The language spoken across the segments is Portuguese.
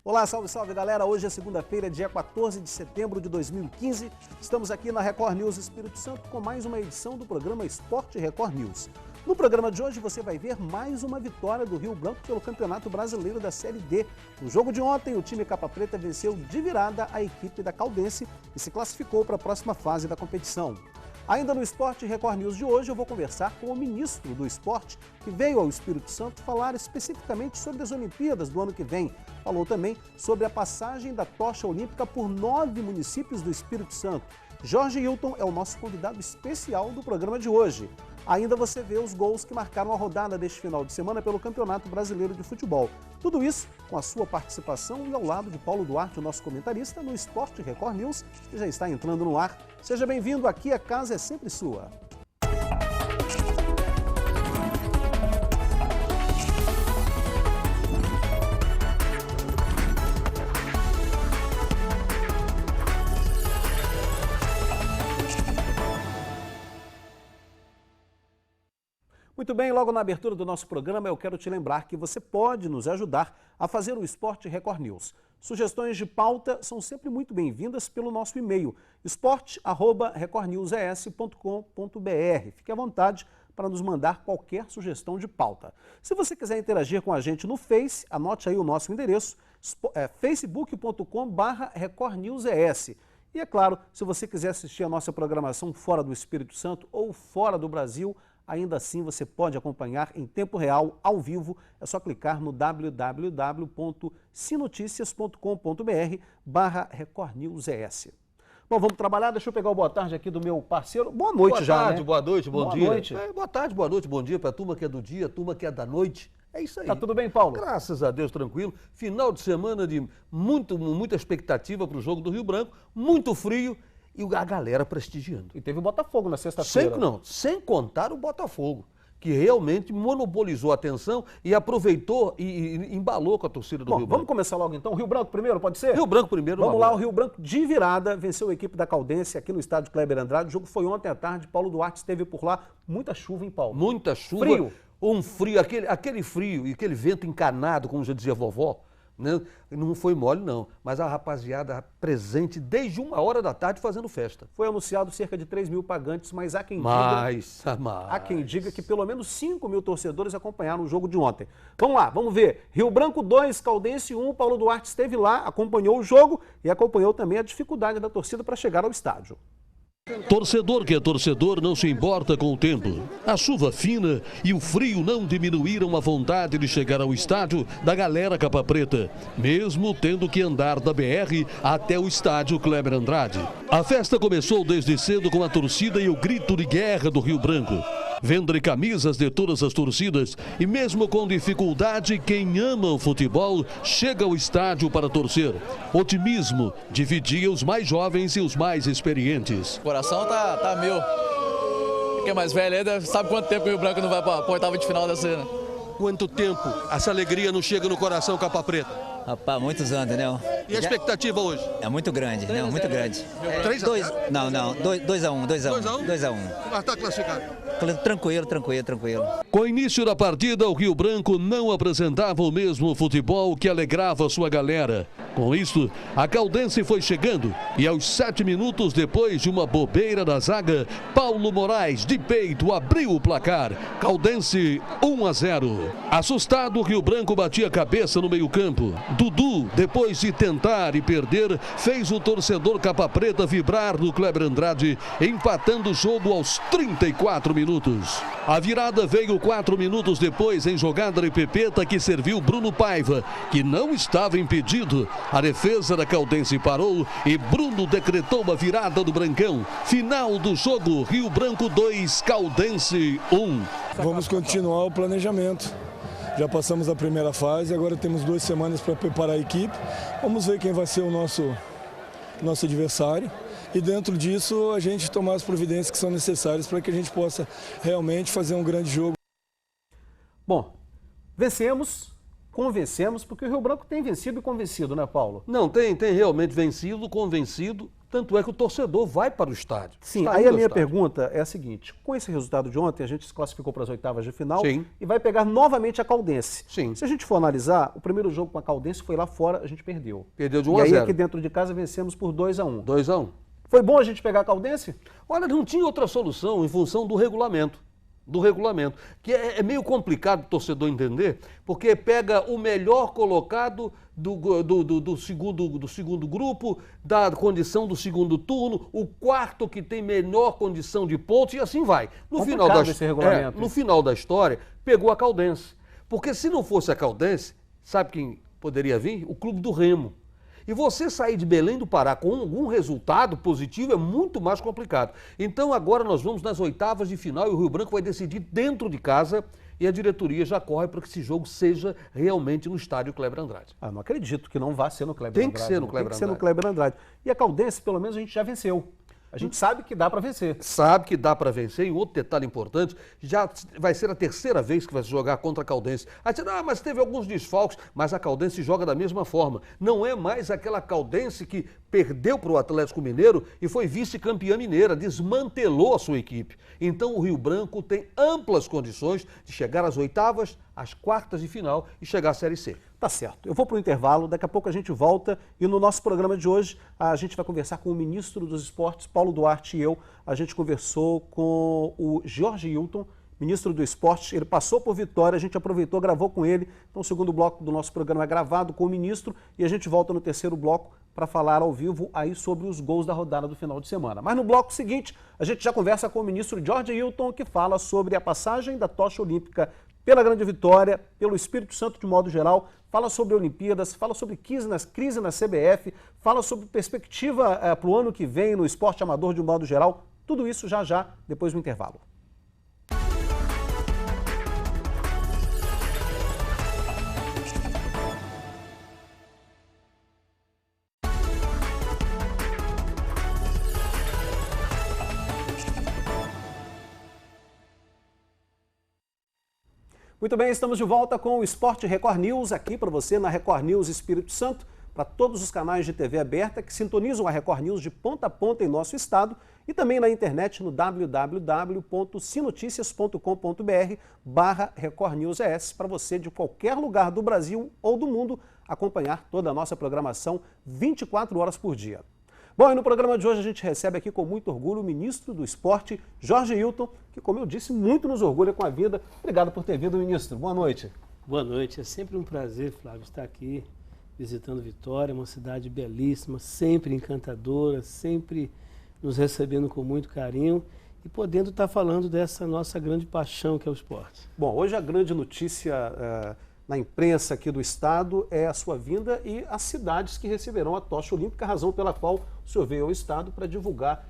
Olá, salve, salve galera! Hoje é segunda-feira, dia 14 de setembro de 2015. Estamos aqui na Record News Espírito Santo com mais uma edição do programa Esporte Record News. No programa de hoje você vai ver mais uma vitória do Rio Branco pelo Campeonato Brasileiro da Série D. No jogo de ontem, o time Capa Preta venceu de virada a equipe da Caldense e se classificou para a próxima fase da competição. Ainda no Esporte Record News de hoje, eu vou conversar com o ministro do Esporte, que veio ao Espírito Santo falar especificamente sobre as Olimpíadas do ano que vem. Falou também sobre a passagem da tocha olímpica por 9 municípios do Espírito Santo. Jorge Hilton é o nosso convidado especial do programa de hoje. Ainda você vê os gols que marcaram a rodada deste final de semana pelo Campeonato Brasileiro de Futebol. Tudo isso com a sua participação e ao lado de Paulo Duarte, o nosso comentarista, no Esporte Record News, que já está entrando no ar. Seja bem-vindo, aqui a casa é sempre sua. Muito bem, logo na abertura do nosso programa eu quero te lembrar que você pode nos ajudar a fazer o Esporte Record News. Sugestões de pauta são sempre muito bem-vindas pelo nosso e-mail, esporte@recordnewses.com.br. Fique à vontade para nos mandar qualquer sugestão de pauta. Se você quiser interagir com a gente no Face, anote aí o nosso endereço, facebook.com/recordnewses. E é claro, se você quiser assistir a nossa programação fora do Espírito Santo ou fora do Brasil, ainda assim você pode acompanhar em tempo real, ao vivo, é só clicar no www.sinoticias.com.br/recordnewses. Bom, vamos trabalhar, deixa eu pegar o boa tarde aqui do meu parceiro. Boa noite já, né? Boa noite, bom dia. Boa noite. Boa tarde, boa noite, bom dia para a turma que é do dia, a turma que é da noite. É isso aí. Tá tudo bem, Paulo? Graças a Deus, tranquilo. Final de semana de muita expectativa para o jogo do Rio Branco, muito frio. E a galera prestigiando. E teve o Botafogo na sexta-feira. Sem contar o Botafogo, que realmente monopolizou a atenção e aproveitou e embalou com a torcida do Rio Branco. Vamos começar logo então. Rio Branco primeiro, pode ser? Rio Branco primeiro. Vamos lá, o Rio Branco de virada venceu a equipe da Caldense aqui no estádio Kleber Andrade. O jogo foi ontem à tarde, Paulo Duarte esteve por lá. Muita chuva, hein, Paulo? Muita chuva. Frio. Um frio, aquele frio e aquele vento encanado, como já dizia a vovó. Não foi mole, não, mas a rapaziada presente desde 1h da tarde fazendo festa. Foi anunciado cerca de 3 mil pagantes, mas há quem diga que pelo menos 5 mil torcedores acompanharam o jogo de ontem. Vamos lá, vamos ver. Rio Branco 2, Caldense 1, Paulo Duarte esteve lá, acompanhou o jogo e acompanhou também a dificuldade da torcida para chegar ao estádio. Torcedor que é torcedor não se importa com o tempo. A chuva fina e o frio não diminuíram a vontade de chegar ao estádio da galera Capa Preta, mesmo tendo que andar da BR até o estádio Kleber Andrade. A festa começou desde cedo com a torcida e o grito de guerra do Rio Branco. Vende camisas de todas as torcidas e mesmo com dificuldade, quem ama o futebol chega ao estádio para torcer. Otimismo dividia os mais jovens e os mais experientes. O coração tá meu. Quem é mais velho ainda sabe quanto tempo que o Rio Branco não vai para a oitava de final da cena. Quanto tempo essa alegria não chega no coração Capa Preta? Rapaz, muitos anos, né? E a expectativa hoje? É muito grande, né? Muito grande. 3-0? Não, 2-1. 2-1? Mas está classificado. Tranquilo. Com o início da partida, o Rio Branco não apresentava o mesmo futebol que alegrava sua galera. Com isso, a Caldense foi chegando e aos 7 minutos depois de uma bobeira da zaga, Paulo Moraes, de peito, abriu o placar. Caldense 1-0. Assustado, o Rio Branco batia a cabeça no meio-campo. Dudu, depois de tentar e perder, fez o torcedor Capa Preta vibrar no Kleber Andrade, empatando o jogo aos 34 minutos. A virada veio 4 minutos depois em jogada de Pepeta que serviu Bruno Paiva, que não estava impedido. A defesa da Caldense parou e Bruno decretou a virada do Brancão. Final do jogo, Rio Branco 2, Caldense 1. Vamos continuar o planejamento. Já passamos a primeira fase, agora temos 2 semanas para preparar a equipe. Vamos ver quem vai ser o nosso adversário. E dentro disso, a gente tomar as providências que são necessárias para que a gente possa realmente fazer um grande jogo. Bom, vencemos, convencemos, porque o Rio Branco tem vencido e convencido, né, Paulo? Não, tem realmente vencido, convencido Tanto é que o torcedor vai para o estádio. Sim, Está aí indo a ao minha estádio. pergunta é a seguinte: com esse resultado de ontem, a gente se classificou para as oitavas de final Sim. e vai pegar novamente a Caldense. Sim. Se a gente for analisar, o primeiro jogo com a Caldense foi lá fora, a gente perdeu. Perdeu de 1 E a aí 0. aqui dentro de casa vencemos por 2-1. 2-1. Foi bom a gente pegar a Caldense? Olha, não tinha outra solução em função do regulamento. Que é meio complicado o torcedor entender, porque pega o melhor colocado do segundo grupo, da condição do segundo turno, o quarto que tem menor condição de pontos e assim vai. Esse regulamento. No final da história, pegou a Caldense. Porque se não fosse a Caldense, sabe quem poderia vir? O Clube do Remo. E você sair de Belém do Pará com algum resultado positivo é muito mais complicado. Então agora nós vamos nas oitavas de final e o Rio Branco vai decidir dentro de casa e a diretoria já corre para que esse jogo seja realmente no estádio Kleber Andrade. Ah, não acredito que não vá ser no Kleber Tem Andrade. que ser no né? Kleber Tem que ser no Andrade. Kleber Andrade. E a Caldense, pelo menos, a gente já venceu. A gente sabe que dá para vencer. Sabe que dá para vencer. E outro detalhe importante, já vai ser a terceira vez que vai se jogar contra a Caldense. Aí você diz, mas teve alguns desfalques, mas a Caldense joga da mesma forma. Não é mais aquela Caldense que perdeu para o Atlético Mineiro e foi vice-campeã mineira, desmantelou a sua equipe. Então o Rio Branco tem amplas condições de chegar às oitavas, às quartas de final e chegar à Série C. Tá certo. Eu vou para o intervalo, daqui a pouco a gente volta e no nosso programa de hoje a gente vai conversar com o ministro dos Esportes, Paulo Duarte, e eu. A gente conversou com o Jorge Hilton, ministro do Esporte. Ele passou por Vitória, a gente aproveitou, gravou com ele. Então o segundo bloco do nosso programa é gravado com o ministro e a gente volta no terceiro bloco para falar ao vivo aí sobre os gols da rodada do final de semana. Mas no bloco seguinte a gente já conversa com o ministro Jorge Hilton, que fala sobre a passagem da tocha olímpica pela grande vitória, pelo Espírito Santo de modo geral, fala sobre Olimpíadas, fala sobre crise na CBF, fala sobre perspectiva para o ano que vem no esporte amador de um modo geral, tudo isso já, depois do intervalo. Muito bem, estamos de volta com o Esporte Record News, aqui para você na Record News Espírito Santo, para todos os canais de TV aberta que sintonizam a Record News de ponta a ponta em nosso estado e também na internet no www.sinoticias.com.br/Record News ES, para você de qualquer lugar do Brasil ou do mundo acompanhar toda a nossa programação 24 horas por dia. Bom, e no programa de hoje a gente recebe aqui com muito orgulho o ministro do Esporte, Jorge Hilton, que, como eu disse, muito nos orgulha com a vida. Obrigado por ter vindo, ministro. Boa noite. Boa noite. É sempre um prazer, Flávio, estar aqui visitando Vitória, uma cidade belíssima, sempre encantadora, sempre nos recebendo com muito carinho e podendo estar falando dessa nossa grande paixão que é o esporte. Bom, hoje a grande notícia na imprensa aqui do estado é a sua vinda e as cidades que receberão a tocha olímpica, a razão pela qual o senhor veio ao estado para divulgar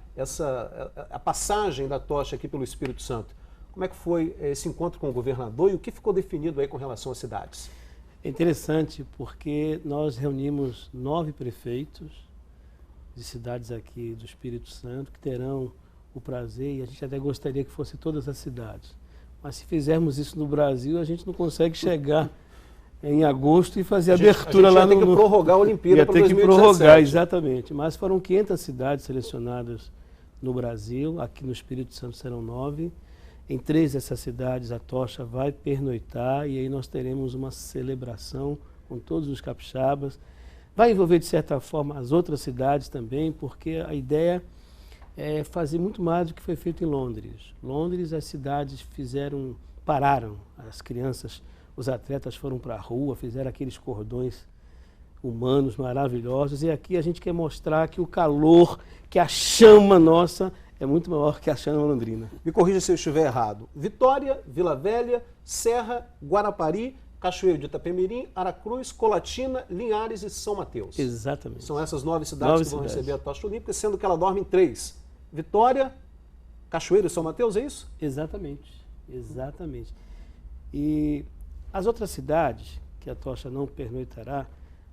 a passagem da tocha aqui pelo Espírito Santo. Como é que foi esse encontro com o governador e o que ficou definido aí com relação às cidades? É interessante porque nós reunimos 9 prefeitos de cidades aqui do Espírito Santo que terão o prazer, e a gente até gostaria que fosse todas as cidades. Mas se fizermos isso no Brasil, a gente não consegue chegar em agosto e fazer a abertura lá no... A gente ia ter que prorrogar a Olimpíada para 2017. Ia ter que prorrogar, exatamente. Mas foram 500 cidades selecionadas no Brasil, aqui no Espírito Santo serão 9. Em 3 dessas cidades a tocha vai pernoitar e aí nós teremos uma celebração com todos os capixabas. Vai envolver, de certa forma, as outras cidades também, porque a ideia é fazer muito mais do que foi feito em Londres. Londres, as cidades pararam, as crianças, os atletas foram para a rua, fizeram aqueles cordões humanos maravilhosos, e aqui a gente quer mostrar que o calor, que a chama nossa é muito maior que a chama londrina. Me corrija se eu estiver errado. Vitória, Vila Velha, Serra, Guarapari, Cachoeiro de Itapemirim, Aracruz, Colatina, Linhares e São Mateus. Exatamente. São essas 9 cidades que vão receber a tocha olímpica, sendo que ela dorme em 3. Vitória, Cachoeiro e São Mateus, é isso? Exatamente, exatamente. E as outras cidades, que a tocha não pernoitará,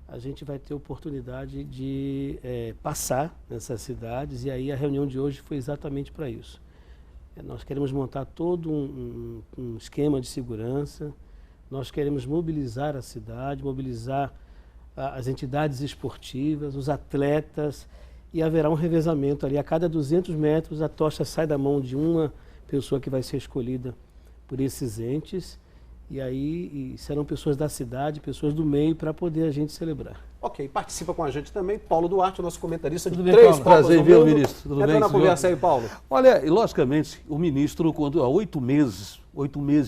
a gente vai ter oportunidade de passar nessas cidades, e aí a reunião de hoje foi exatamente para isso. Nós queremos montar todo um esquema de segurança, nós queremos mobilizar a cidade, mobilizar as entidades esportivas, os atletas, e haverá um revezamento ali. A cada 200 metros a tocha sai da mão de uma pessoa que vai ser escolhida por esses entes, e aí serão pessoas da cidade, pessoas do meio, para poder a gente celebrar. Ok, participa com a gente também Paulo Duarte, nosso comentarista de Tudo bem, 3 Paulo? Copas Prazer do em ver o Mundo. ministro. Tudo Entra bem, na senhor? conversa aí, Paulo. Olha, e logicamente, o ministro, quando há 8 meses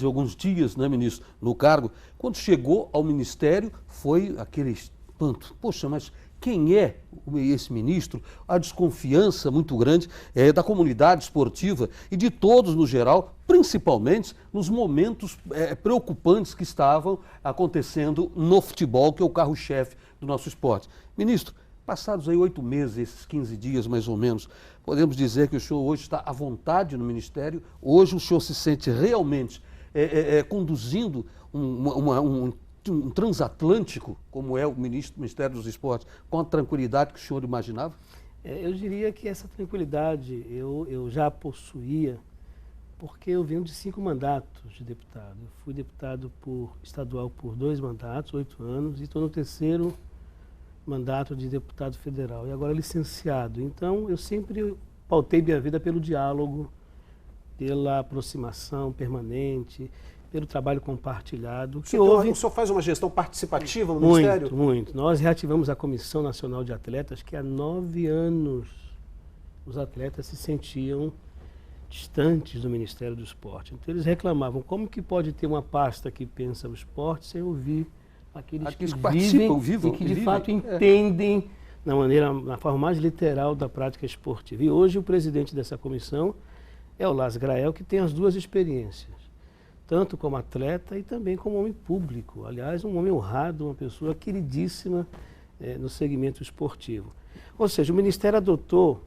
e alguns dias, né, ministro, no cargo, quando chegou ao ministério, foi aquele espanto. Poxa, mas quem é esse ministro? A desconfiança muito grande da comunidade esportiva e de todos no geral, principalmente nos momentos preocupantes que estavam acontecendo no futebol, que é o carro-chefe do nosso esporte. Ministro, passados aí 8 meses, esses 15 dias mais ou menos, podemos dizer que o senhor hoje está à vontade no Ministério? Hoje o senhor se sente realmente conduzindo um transatlântico, como é o Ministério dos Esportes, com a tranquilidade que o senhor imaginava? Eu diria que essa tranquilidade eu já possuía, porque eu venho de 5 mandatos de deputado. Eu fui deputado estadual por 2 mandatos, 8 anos, e estou no 3º mandato de deputado federal, e agora licenciado. Então, eu sempre pautei minha vida pelo diálogo, pela aproximação permanente, pelo trabalho compartilhado. O senhor faz uma gestão participativa no Ministério? Muito. Nós reativamos a Comissão Nacional de Atletas, que há 9 anos os atletas se sentiam distantes do Ministério do Esporte. Então, eles reclamavam, como que pode ter uma pasta que pensa o esporte sem ouvir aqueles que vivem e que de fato entendem na forma mais literal da prática esportiva. E hoje o presidente dessa comissão é o Las Grael, que tem as 2 experiências, tanto como atleta e também como homem público. Aliás, um homem honrado, uma pessoa queridíssima no segmento esportivo. Ou seja, o Ministério adotou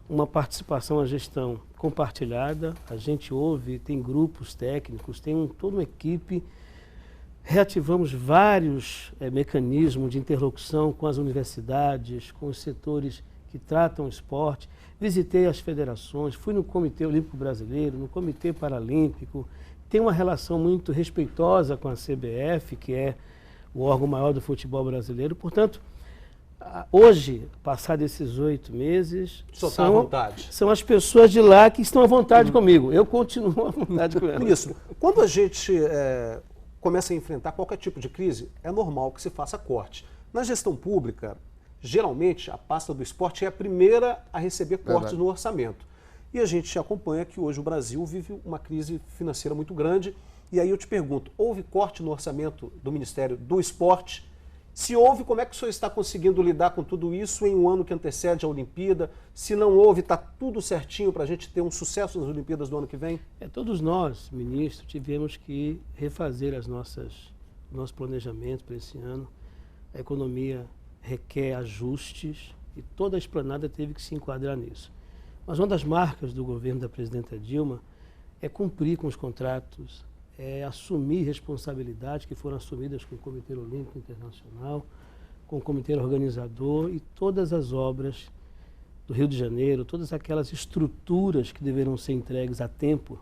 uma participação à gestão compartilhada, a gente ouve, tem grupos técnicos, tem toda uma equipe. Reativamos vários mecanismos de interlocução com as universidades, com os setores que tratam o esporte. Visitei as federações, fui no Comitê Olímpico Brasileiro, no Comitê Paralímpico. Tenho uma relação muito respeitosa com a CBF, que é o órgão maior do futebol brasileiro. Portanto, hoje, passados esses 8 meses, são as pessoas de lá que estão à vontade comigo. Eu continuo à vontade com elas. Ministro, quando a gente começa a enfrentar qualquer tipo de crise, é normal que se faça corte. Na gestão pública, geralmente, a pasta do esporte é a primeira a receber cortes no orçamento. E a gente acompanha que hoje o Brasil vive uma crise financeira muito grande. E aí eu te pergunto, houve corte no orçamento do Ministério do Esporte? Se houve, como é que o senhor está conseguindo lidar com tudo isso em um ano que antecede a Olimpíada? Se não houve, está tudo certinho para a gente ter um sucesso nas Olimpíadas do ano que vem? Todos nós, ministro, tivemos que refazer nosso planejamento para esse ano. A economia requer ajustes e toda a esplanada teve que se enquadrar nisso. Mas uma das marcas do governo da presidenta Dilma é cumprir com os contratos, assumir responsabilidades que foram assumidas com o Comitê Olímpico Internacional, com o Comitê Organizador e todas as obras do Rio de Janeiro, todas aquelas estruturas que deverão ser entregues a tempo.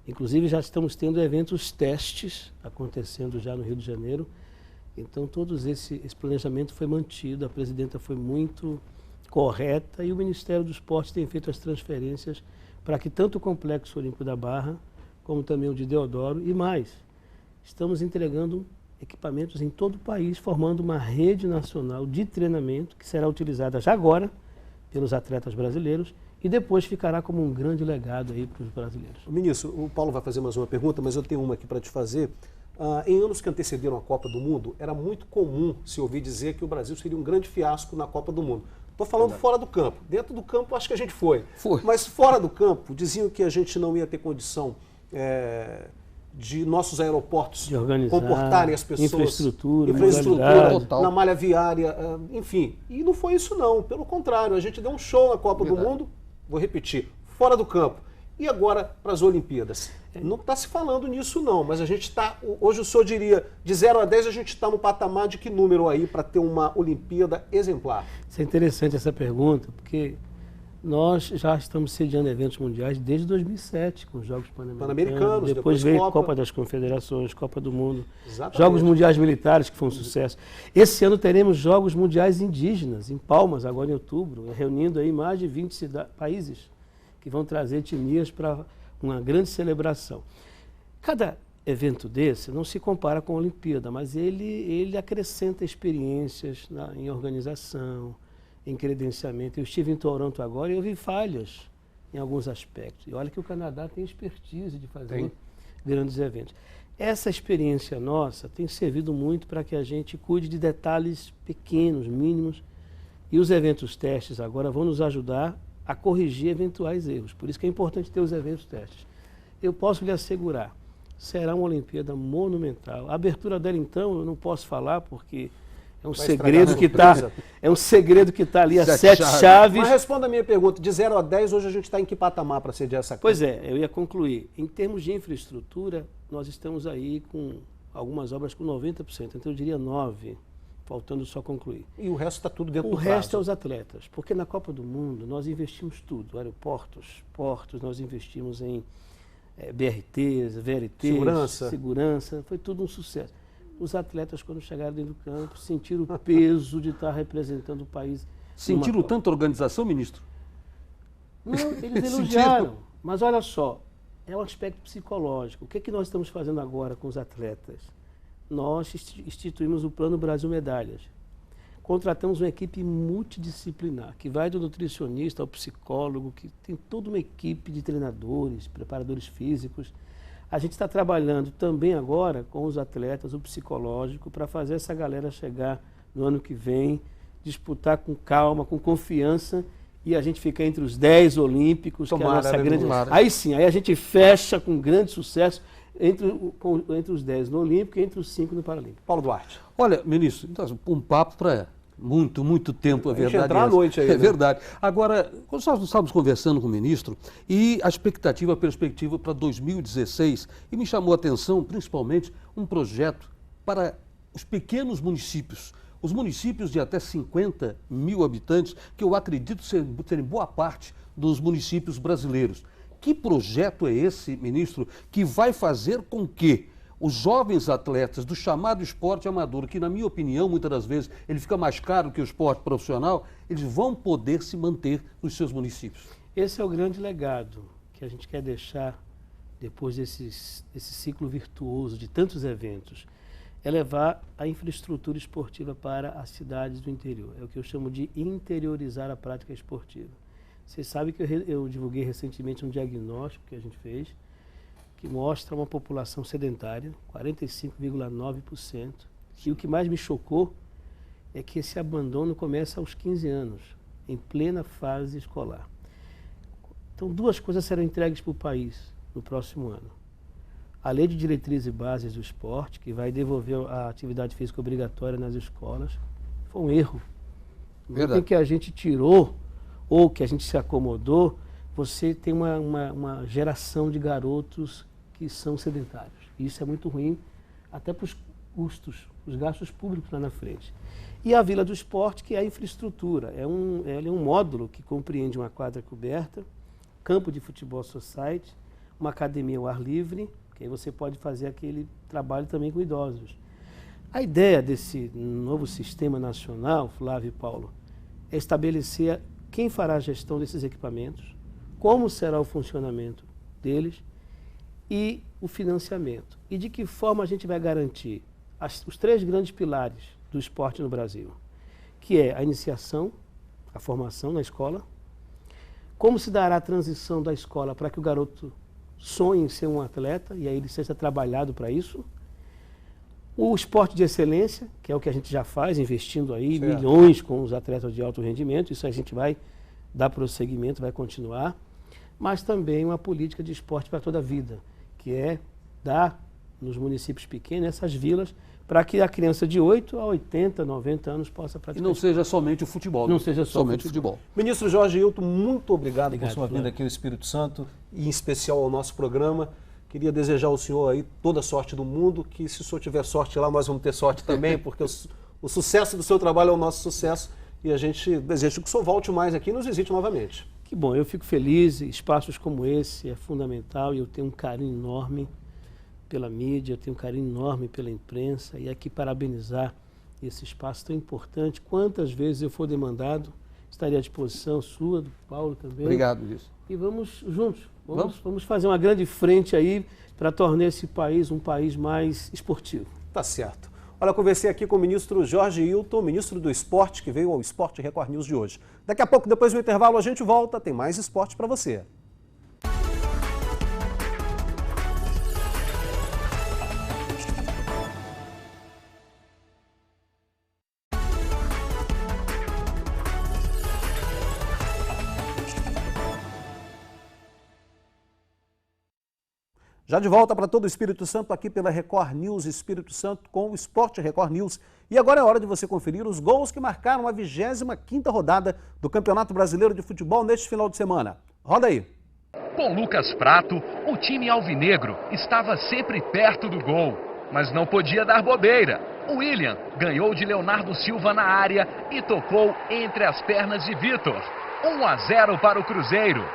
Inclusive já estamos tendo eventos testes acontecendo já no Rio de Janeiro. Então esse planejamento foi mantido, a presidenta foi muito correta e o Ministério do Esporte tem feito as transferências para que tanto o Complexo Olímpico da Barra como também o de Deodoro e mais. Estamos entregando equipamentos em todo o país, formando uma rede nacional de treinamento que será utilizada já agora pelos atletas brasileiros e depois ficará como um grande legado aí para os brasileiros. Ministro, o Paulo vai fazer mais uma pergunta, mas eu tenho uma aqui para te fazer. Em anos que antecederam a Copa do Mundo, era muito comum se ouvir dizer que o Brasil seria um grande fiasco na Copa do Mundo. Estou falando fora do campo. Dentro do campo, acho que a gente foi. Mas fora do campo, diziam que a gente não ia ter condição de nossos aeroportos de organizar, comportarem as pessoas. Infraestrutura na malha viária, enfim. E não foi isso não, pelo contrário, a gente deu um show na Copa do Mundo, vou repetir, fora do campo. E agora para as Olimpíadas? Não está se falando nisso não, mas a gente está, hoje o senhor diria, de 0 a 10 a gente está no patamar de que número aí para ter uma Olimpíada exemplar? Isso é interessante essa pergunta, porque Nós já estamos sediando eventos mundiais desde 2007, com os Jogos Pan-Americanos, depois veio Copa. Copa das Confederações, Copa do Mundo, Exatamente. Jogos Mundiais Militares, que foi um sucesso. Esse ano teremos Jogos Mundiais Indígenas, em Palmas, agora em outubro, reunindo aí mais de 20 países que vão trazer etnias para uma grande celebração. Cada evento desse não se compara com a Olimpíada, mas ele acrescenta experiências em organização, em credenciamento. Eu estive em Toronto agora e eu vi falhas em alguns aspectos. E olha que o Canadá tem expertise de fazer grandes eventos. Essa experiência nossa tem servido muito para que a gente cuide de detalhes pequenos, mínimos, e os eventos testes agora vão nos ajudar a corrigir eventuais erros. Por isso que é importante ter os eventos testes. Eu posso lhe assegurar, será uma Olimpíada monumental. A abertura dela, então, eu não posso falar porque é um segredo que está ali, as 7 chaves. Mas responda a minha pergunta, de 0 a 10, hoje a gente está em que patamar para sediar essa coisa? Pois é, eu ia concluir. Em termos de infraestrutura, nós estamos aí com algumas obras com 90%, então eu diria 9%, faltando só concluir. E o resto está tudo dentro do prazo? O resto é os atletas, porque na Copa do Mundo nós investimos tudo, aeroportos, portos, nós investimos em BRTs, VLTs, segurança, foi tudo um sucesso. Os atletas, quando chegaram dentro do campo, sentiram o peso de estar representando o país. Sentiram tanta organização, ministro? Não, eles elogiaram. Mas olha só, é um aspecto psicológico. O que é que nós estamos fazendo agora com os atletas? Nós instituímos o Plano Brasil Medalhas. Contratamos uma equipe multidisciplinar, que vai do nutricionista ao psicólogo, que tem toda uma equipe de treinadores, preparadores físicos. A gente está trabalhando também agora com os atletas, o psicológico, para fazer essa galera chegar no ano que vem, disputar com calma, com confiança, e a gente ficar entre os 10 olímpicos, que é a nossa grande... Aí sim, aí a gente fecha com grande sucesso entre os 10 no Olímpico e entre os 5 no Paralímpico. Paulo Duarte. Olha, ministro, então, um papo para muito tempo, é verdade. Entrar à noite aí, é verdade. Agora, nós estávamos conversando com o ministro e a perspectiva para 2016, e me chamou a atenção, principalmente, um projeto para os pequenos municípios, os municípios de até 50 mil habitantes, que eu acredito serem boa parte dos municípios brasileiros. Que projeto é esse, ministro, que vai fazer com que os jovens atletas do chamado esporte amador, que na minha opinião, muitas das vezes, ele fica mais caro que o esporte profissional, eles vão poder se manter nos seus municípios? Esse é o grande legado que a gente quer deixar depois desse ciclo virtuoso de tantos eventos. É levar a infraestrutura esportiva para as cidades do interior. É o que eu chamo de interiorizar a prática esportiva. Vocês sabem que eu divulguei recentemente um diagnóstico que a gente fez, que mostra uma população sedentária, 45,9%. E o que mais me chocou é que esse abandono começa aos 15 anos, em plena fase escolar. Então, 2 coisas serão entregues para o país no próximo ano. A Lei de Diretrizes e Bases do Esporte, que vai devolver a atividade física obrigatória nas escolas, foi um erro. Verdade. No que a gente tirou, ou que a gente se acomodou, você tem uma geração de garotos que são sedentários. E isso é muito ruim, até para os custos, os gastos públicos lá na frente. E a Vila do Esporte, que é a infraestrutura. Ele é um módulo que compreende uma quadra coberta, campo de futebol society, uma academia ao ar livre, que aí você pode fazer aquele trabalho também com idosos. A ideia desse novo sistema nacional, Flávio e Paulo, é estabelecer quem fará a gestão desses equipamentos, como será o funcionamento deles e o financiamento. E de que forma a gente vai garantir os 3 grandes pilares do esporte no Brasil, que é a iniciação, a formação na escola, como se dará a transição da escola para que o garoto sonhe em ser um atleta e aí ele seja trabalhado para isso, o esporte de excelência, que é o que a gente já faz, investindo aí milhões com os atletas de alto rendimento, isso a gente vai dar prosseguimento, vai continuar, mas também uma política de esporte para toda a vida, que é dar nos municípios pequenos essas vilas para que a criança de 8 a 80, 90 anos possa praticar. E não seja somente o futebol. Não seja somente o futebol. Ministro Jorge Hilton, muito obrigado por sua vinda aqui ao Espírito Santo e em especial ao nosso programa. Queria desejar ao senhor aí toda a sorte do mundo, que se o senhor tiver sorte lá, nós vamos ter sorte também, porque o sucesso do seu trabalho é o nosso sucesso e a gente deseja que o senhor volte mais aqui e nos visite novamente. Que bom, eu fico feliz. Espaços como esse é fundamental e eu tenho um carinho enorme pela mídia, eu tenho um carinho enorme pela imprensa e aqui parabenizar esse espaço tão importante. Quantas vezes eu for demandado, estaria à disposição sua, do Paulo também. Obrigado, Luiz. E vamos juntos, vamos fazer uma grande frente aí para tornar esse país um país mais esportivo. Tá certo. Olha, eu conversei aqui com o ministro Jorge Hilton, ministro do Esporte, que veio ao Esporte Record News de hoje. Daqui a pouco, depois do intervalo, a gente volta, tem mais esporte para você. Já de volta para todo o Espírito Santo, aqui pela Record News Espírito Santo, com o Esporte Record News. E agora é hora de você conferir os gols que marcaram a 25ª rodada do Campeonato Brasileiro de Futebol neste final de semana. Roda aí. Com Lucas Prato, o time alvinegro estava sempre perto do gol, mas não podia dar bobeira. O William ganhou de Leonardo Silva na área e tocou entre as pernas de Vitor. 1-0 para o Cruzeiro.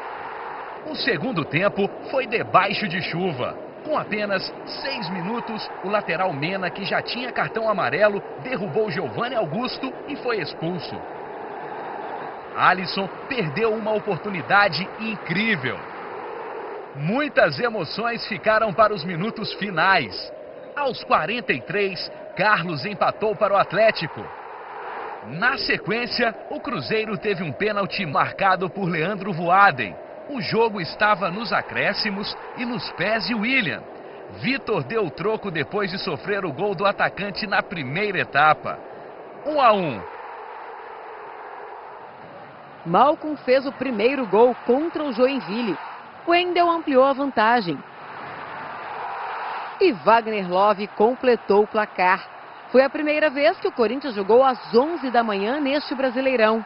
O segundo tempo foi debaixo de chuva. Com apenas 6 minutos, o lateral Mena, que já tinha cartão amarelo, derrubou Giovanni Augusto e foi expulso. Alisson perdeu uma oportunidade incrível. Muitas emoções ficaram para os minutos finais. Aos 43, Carlos empatou para o Atlético. Na sequência, o Cruzeiro teve um pênalti marcado por Leandro Voaden. O jogo estava nos acréscimos e nos pés de William. Vitor deu o troco depois de sofrer o gol do atacante na primeira etapa. 1-1. Malcom fez o primeiro gol contra o Joinville. Wendel ampliou a vantagem. E Wagner Love completou o placar. Foi a primeira vez que o Corinthians jogou às 11 da manhã neste Brasileirão.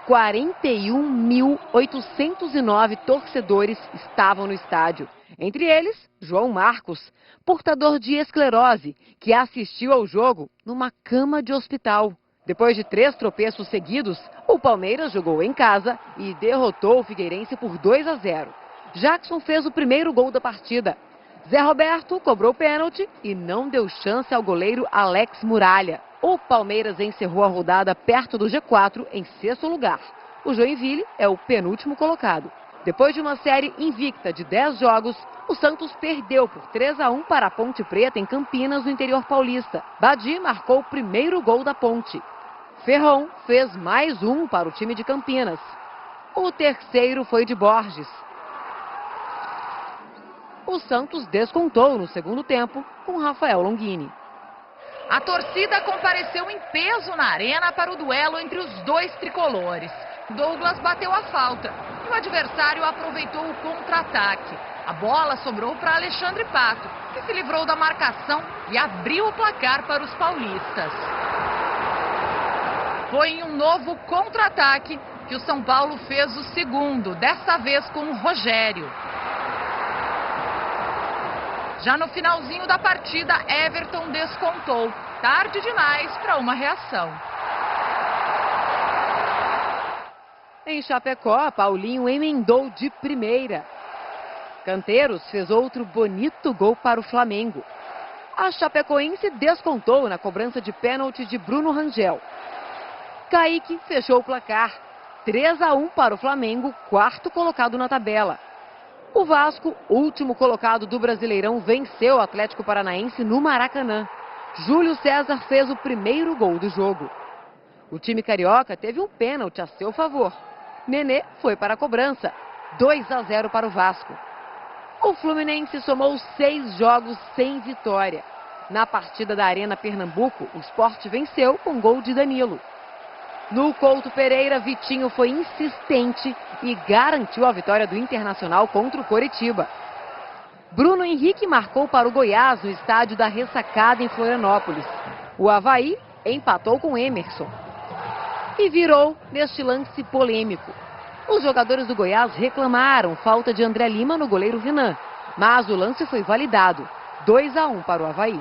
41.809 torcedores estavam no estádio. Entre eles, João Marcos, portador de esclerose, que assistiu ao jogo numa cama de hospital. Depois de 3 tropeços seguidos, o Palmeiras jogou em casa e derrotou o Figueirense por 2-0. Jackson fez o primeiro gol da partida. Zé Roberto cobrou pênalti e não deu chance ao goleiro Alex Muralha. O Palmeiras encerrou a rodada perto do G4 em 6º lugar. O Joinville é o penúltimo colocado. Depois de uma série invicta de 10 jogos, o Santos perdeu por 3-1 para a Ponte Preta em Campinas, no interior paulista. Badi marcou o primeiro gol da Ponte. Ferron fez mais um para o time de Campinas. O terceiro foi de Borges. O Santos descontou no segundo tempo com Rafael Longini. A torcida compareceu em peso na arena para o duelo entre os dois tricolores. Douglas bateu a falta e o adversário aproveitou o contra-ataque. A bola sobrou para Alexandre Pato, que se livrou da marcação e abriu o placar para os paulistas. Foi em um novo contra-ataque que o São Paulo fez o segundo, dessa vez com o Rogério. Já no finalzinho da partida, Everton descontou. Tarde demais para uma reação. Em Chapecó, Paulinho emendou de primeira. Canteiros fez outro bonito gol para o Flamengo. A Chapecoense descontou na cobrança de pênalti de Bruno Rangel. Kaique fechou o placar. 3-1 para o Flamengo, 4º colocado na tabela. O Vasco, último colocado do Brasileirão, venceu o Atlético Paranaense no Maracanã. Júlio César fez o primeiro gol do jogo. O time carioca teve um pênalti a seu favor. Nenê foi para a cobrança. 2-0 para o Vasco. O Fluminense somou 6 jogos sem vitória. Na partida da Arena Pernambuco, o Sport venceu com gol de Danilo. No Couto Pereira, Vitinho foi insistente e garantiu a vitória do Internacional contra o Coritiba. Bruno Henrique marcou para o Goiás no estádio da Ressacada em Florianópolis. O Avaí empatou com Emerson. E virou neste lance polêmico. Os jogadores do Goiás reclamaram falta de André Lima no goleiro Renan, mas o lance foi validado. 2-1 para o Avaí.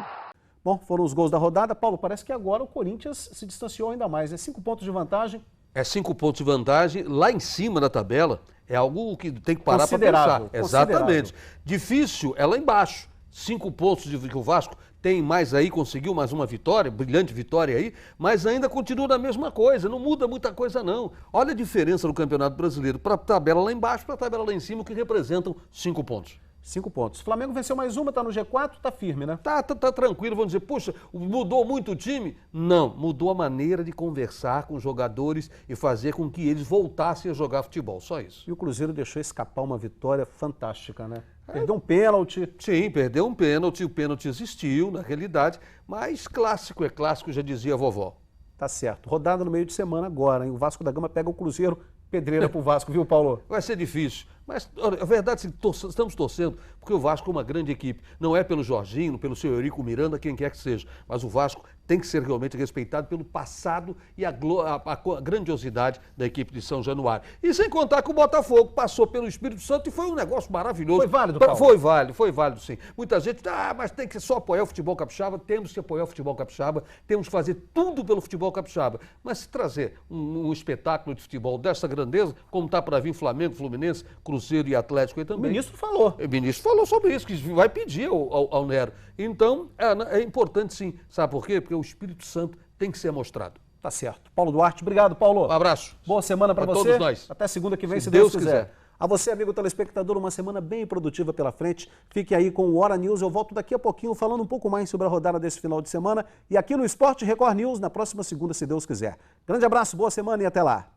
Bom, foram os gols da rodada. Paulo, parece que agora o Corinthians se distanciou ainda mais, né? 5 pontos de vantagem. É 5 pontos de vantagem lá em cima da tabela. É algo que tem que parar para pensar. Exatamente. Difícil é lá embaixo. 5 pontos que o Vasco tem mais aí, conseguiu mais uma vitória, brilhante vitória aí, mas ainda continua na mesma coisa, não muda muita coisa não. Olha a diferença do Campeonato Brasileiro para a tabela lá embaixo, para a tabela lá em cima, que representam 5 pontos. 5 pontos. Flamengo venceu mais uma, tá no G4, tá firme, né? Tá tranquilo, vamos dizer, puxa, mudou muito o time? Não, mudou a maneira de conversar com os jogadores e fazer com que eles voltassem a jogar futebol, só isso. E o Cruzeiro deixou escapar uma vitória fantástica, né? Perdeu um pênalti. Sim, perdeu um pênalti, o pênalti existiu na realidade, mas clássico é clássico, já dizia a vovó. Tá certo. Rodada no meio de semana agora, hein? O Vasco da Gama pega o Cruzeiro, pedreira pro Vasco, viu, Paulo? Vai ser difícil, mas olha, a verdade é que estamos torcendo, porque o Vasco é uma grande equipe. Não é pelo Jorginho, pelo seu Eurico Miranda, quem quer que seja, mas o Vasco tem que ser realmente respeitado pelo passado e a grandiosidade da equipe de São Januário. E sem contar que o Botafogo passou pelo Espírito Santo e foi um negócio maravilhoso. Foi válido, Paulo? Foi válido sim. Muita gente, mas tem que só apoiar o futebol capixaba. Temos que apoiar o futebol capixaba, temos que fazer tudo pelo futebol capixaba. Mas se trazer um espetáculo de futebol dessa grandeza, como está para vir Flamengo, Fluminense, Cruzeiro e Atlético aí também. O ministro falou. O ministro falou sobre isso, que vai pedir ao Nero. Então, é importante sim. Sabe por quê? Porque o Espírito Santo tem que ser mostrado. Tá certo. Paulo Duarte, obrigado, Paulo. Um abraço. Boa semana para você. Todos nós. Até segunda que vem, se Deus quiser. A você, amigo telespectador, uma semana bem produtiva pela frente. Fique aí com o Hora News. Eu volto daqui a pouquinho falando um pouco mais sobre a rodada desse final de semana. E aqui no Esporte Record News, na próxima segunda, se Deus quiser. Grande abraço, boa semana e até lá.